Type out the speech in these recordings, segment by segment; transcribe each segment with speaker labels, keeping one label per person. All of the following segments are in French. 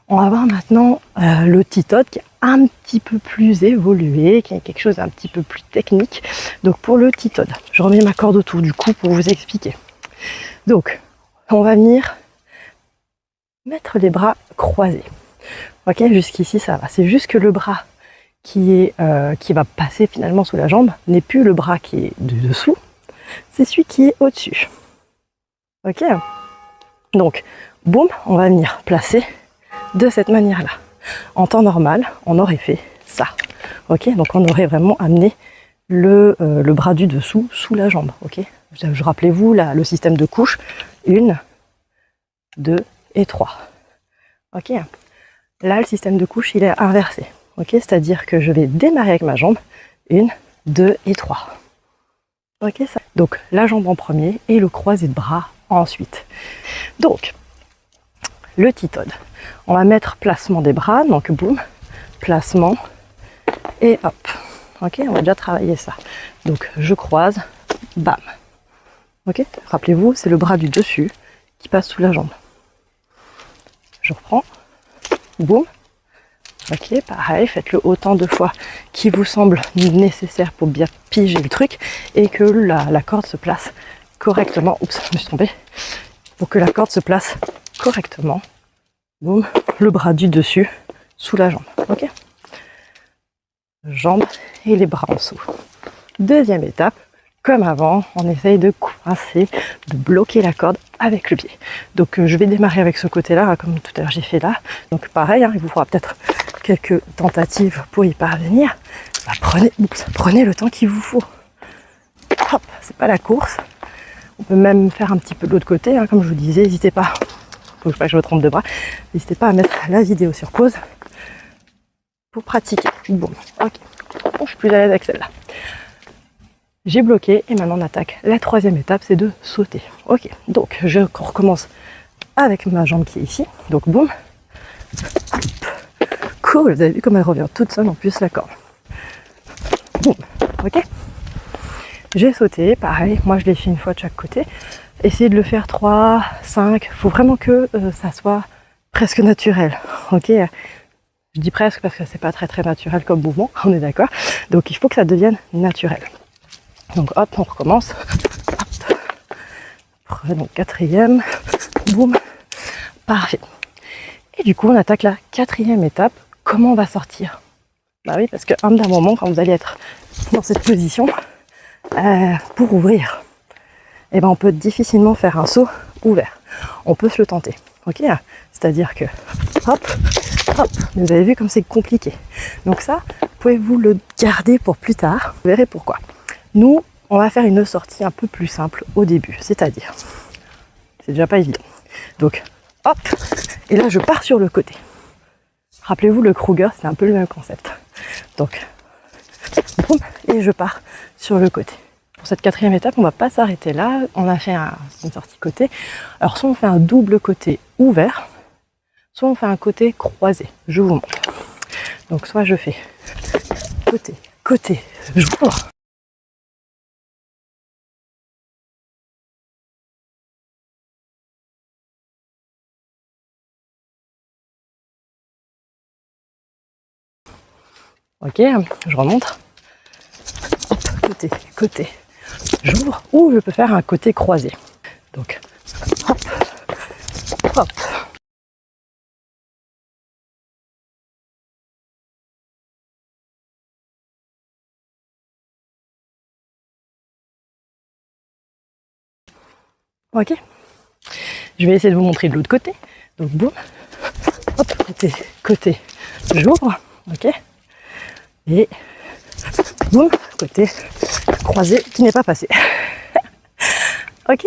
Speaker 1: On va voir maintenant le T-Todd qui est un petit peu plus évolué, qui est quelque chose d'un petit peu plus technique. Donc pour le T-Todd, je remets ma corde autour du cou pour vous expliquer. Donc, on va venir mettre les bras croisés. Ok, jusqu'ici ça va. C'est juste que le bras qui va passer finalement sous la jambe n'est plus le bras qui est de dessous, c'est celui qui est au-dessus. Ok, donc, boum, on va venir placer de cette manière-là. En temps normal, on aurait fait ça. Ok, donc on aurait vraiment amené le bras du dessous sous la jambe. Ok, rappelez-vous le système de couches 1, 2 et 3. Ok, là le système de couches il est inversé. Ok, c'est-à-dire que je vais démarrer avec ma jambe 1, 2 et 3. Ok, ça. Donc la jambe en premier et le croisé de bras ensuite. Donc le T-Todd. On va mettre placement des bras, donc boum, placement, et hop. Ok, on va déjà travailler ça. Donc je croise, bam. Ok, rappelez-vous, c'est le bras du dessus qui passe sous la jambe. Je reprends, boum. Ok, pareil, faites-le autant de fois qu'il vous semble nécessaire pour bien piger le truc et que la corde se place correctement. Oups, je me suis trompée. Pour que la corde se place correctement. Boum, le bras du dessus sous la jambe. Ok, jambes et les bras en dessous. Deuxième étape, comme avant, on essaye de coincer, de bloquer la corde avec le pied. Donc je vais démarrer avec ce côté-là, comme tout à l'heure j'ai fait là. Donc pareil, il vous faudra peut-être quelques tentatives pour y parvenir. Bah, prenez le temps qu'il vous faut. Hop, c'est pas la course. On peut même faire un petit peu de l'autre côté, comme je vous disais, n'hésitez pas. Faut pas que je me trompe de bras. N'hésitez pas à mettre la vidéo sur pause pour pratiquer. Bon, ok. Bon, je suis plus à l'aise avec celle-là. J'ai bloqué et maintenant on attaque. La troisième étape, c'est de sauter. Ok, donc je recommence avec ma jambe qui est ici. Donc boum. Cool, vous avez vu comme elle revient toute seule en plus la corde. Boum, ok. J'ai sauté, pareil, moi je l'ai fait une fois de chaque côté. Essayez de le faire 3, 5, il faut vraiment que ça soit presque naturel. Ok, je dis presque parce que c'est pas très naturel comme mouvement, on est d'accord. Donc il faut que ça devienne naturel. Donc hop, on recommence. Hop. Prenons quatrième. Boum. Parfait. Et du coup, on attaque la quatrième étape. Comment on va sortir? Bah oui, parce qu'un d'un moment, quand vous allez être dans cette position, pour ouvrir, eh ben, on peut difficilement faire un saut ouvert. On peut se le tenter. Ok, c'est-à-dire que hop, hop, vous avez vu comme c'est compliqué. Donc ça, pouvez-vous le garder pour plus tard. Vous verrez pourquoi. Nous, on va faire une sortie un peu plus simple au début, c'est-à-dire, c'est déjà pas évident. Donc, hop, et là je pars sur le côté. Rappelez-vous, le Kruger, c'est un peu le même concept. Donc, boum, et je pars sur le côté. Pour cette quatrième étape, on ne va pas s'arrêter là. On a fait une sortie côté. Alors, soit on fait un double côté ouvert, soit on fait un côté croisé. Je vous montre. Donc, soit je fais côté, côté, j'ouvre. Ok, je remonte. Hop, côté, côté, j'ouvre. Ou je peux faire un côté croisé. Donc, hop, hop. Ok, je vais essayer de vous montrer de l'autre côté. Donc, boum, hop, côté, côté, j'ouvre. Ok, et boum, côté croisé qui n'est pas passé. Ok,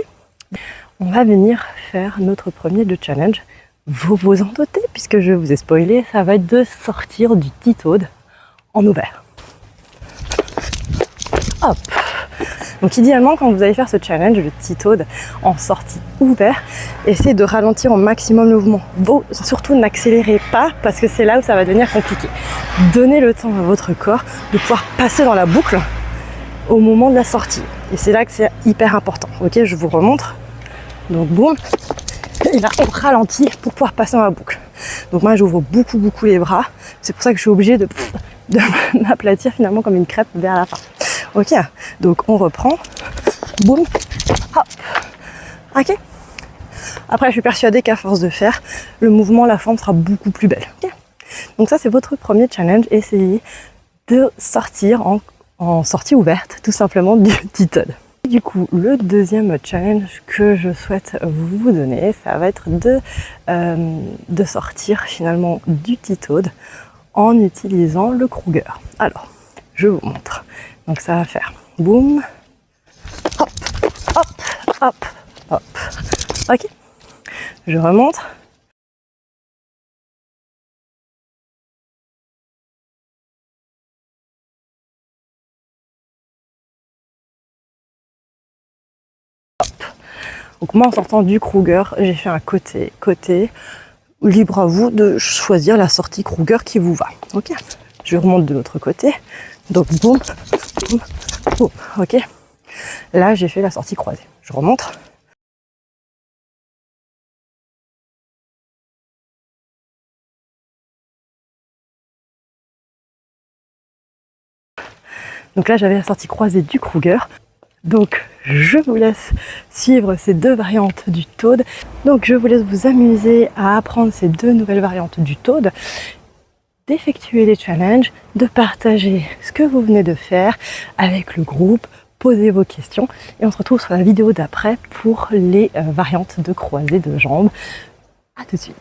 Speaker 1: on va venir faire notre premier de challenge. Vous vous en doutez, puisque je vous ai spoilé, ça va être de sortir du T-Todd en ouvert. Hop. Donc idéalement, quand vous allez faire ce challenge, le T-Todd en sortie ouvert, essayez de ralentir au maximum le mouvement. Surtout n'accélérez pas, parce que c'est là où ça va devenir compliqué. Donnez le temps à votre corps de pouvoir passer dans la boucle au moment de la sortie. Et c'est là que c'est hyper important. Ok, je vous remontre. Donc boum, et là on ralentit pour pouvoir passer dans la boucle. Donc moi j'ouvre beaucoup les bras. C'est pour ça que je suis obligée de m'aplatir finalement comme une crêpe vers la fin. Ok, donc on reprend. Boum, hop. Ok. Après je suis persuadée qu'à force de faire, le mouvement, la forme sera beaucoup plus belle. Okay. Donc ça c'est votre premier challenge. Essayez de sortir en sortie ouverte tout simplement du T-Todd. Du coup, le deuxième challenge que je souhaite vous donner, ça va être de sortir finalement du T-Todd en utilisant le Kruger. Alors, je vous montre. Donc ça va faire boum, hop, hop, hop, hop. Ok, je remonte. Donc moi en sortant du Kruger, j'ai fait un côté. Libre à vous de choisir la sortie Kruger qui vous va. Ok. Je remonte de l'autre côté. Donc boum, boum, boum. Ok. Là j'ai fait la sortie croisée. Je remonte. Donc là j'avais la sortie croisée du Kruger. Donc je vous laisse suivre ces deux variantes du Todd. Donc je vous laisse vous amuser à apprendre ces deux nouvelles variantes du Todd, d'effectuer les challenges, de partager ce que vous venez de faire avec le groupe, posez vos questions et on se retrouve sur la vidéo d'après pour les variantes de croisée de jambes. À tout de suite.